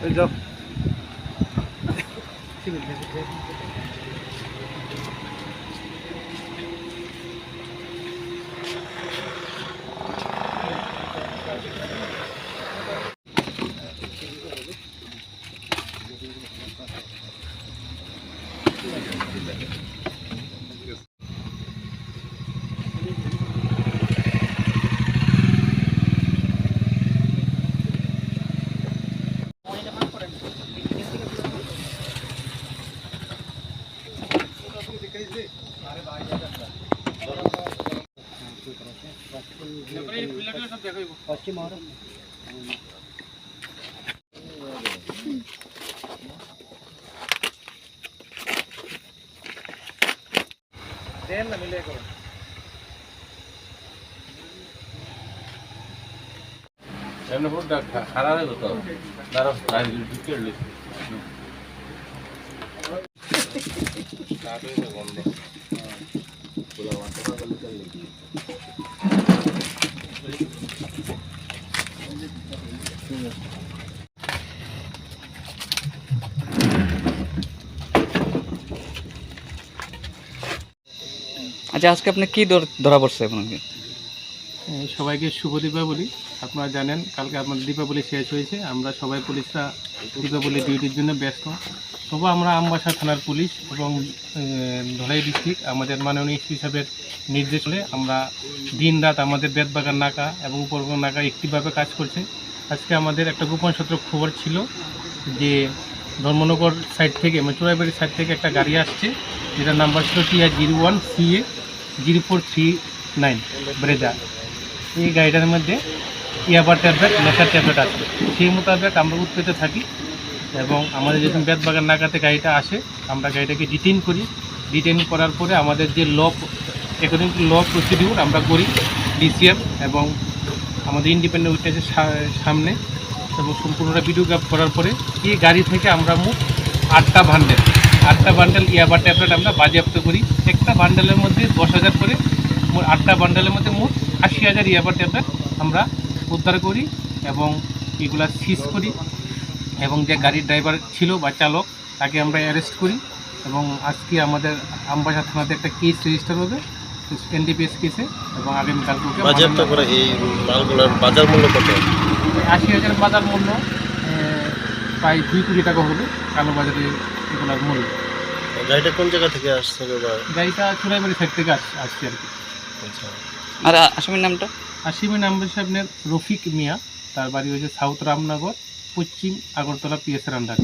এই যাও খারাপ হতো তারা আচ্ছা, আজকে আপনি কি ধরা পড়ছে আপনাকে? সবাইকে শুভ দীপাবলি। আপনারা জানেন কালকে আমাদের দীপাবলি শেষ হয়েছে। আমরা সবাই পুলিশরা দীপাবলি ডিউটির জন্য ব্যস্ত। তবু আমরা আমবাসা থানার পুলিশ এবং ধলাই ডিস্ট্রিক্ট আমাদের মাননীয় এসপি সাহেবের নির্দেশ হলে আমরা দিন রাত আমাদের বেতবাগান নাকা এবং উপরবাগান নাকা একটিভাবে কাজ করছে। আজকে আমাদের একটা গোপন সূত্র খবর ছিল যে ধর্মনগর সাইড থেকে মানে চোরাইবাড়ির সাইড থেকে একটা গাড়ি আসছে, যেটার নাম্বার ছিল TR01 CA 0439 ব্রেজা। এই গাড়িটার মধ্যে ইয়াবার ট্যাবলেট নেশার ট্যাবলেট আছে। সেই মোতাবেক আমরা উৎপেতে থাকি এবং আমাদের যখন বেতবাগান নাকাতে গাড়িটা আসে আমরা গাড়িটাকে ডিটেইন করি। ডিটেইন করার পরে আমাদের যে অ্যাকর্ডিং টু ল প্রসিডিউর আমরা করি DCM এবং আমাদের ইন্ডিপেন্ডেন্ট উইটনেসের সামনে এবং সম্পূর্ণটা ভিডিওগ্রাফ করার পরে এই গাড়ি থেকে আমরা মোট 8টা বান্ডেল ইয়াবার ট্যাবলেট আমরা বাজেয়াপ্ত করি। একটা বান্ডেলের মধ্যে 10,000 করে, মোট 8টা বান্ডেলের মধ্যে মোট 80,000 ইয়াবার ট্যাবলেট আমরা উদ্ধার করি এবং এগুলা সিজ করি এবং যে গাড়ির ড্রাইভার ছিল বা চালক তাকে আমরা অ্যারেস্ট করি এবং আজকে আমাদের আমবাসা থানাতে একটা কেস রেজিস্টার হবে NDPS কেসে এবং আগামীকালকে বাজেয়াপ্ত করে এই মালগুলোর বাজার মূল্য কত? 80,000 বাজার মূল্য, প্রায় 2 কোটি টাকা হবে কালো বাজারে এগুলোর মূল্য। গাড়িটা কোন জায়গা থেকে আসছে? গাড়িটা চোরাইবাড়ি সাইড থেকে আসছে আর কি। আচ্ছা, আর আসামির নামটা? আসামির নাম হচ্ছে আপনার রফিক মিয়া, তার বাড়ি হচ্ছে সাউথ রামনগর, পশ্চিম আগরতলা PSR আন্ডার।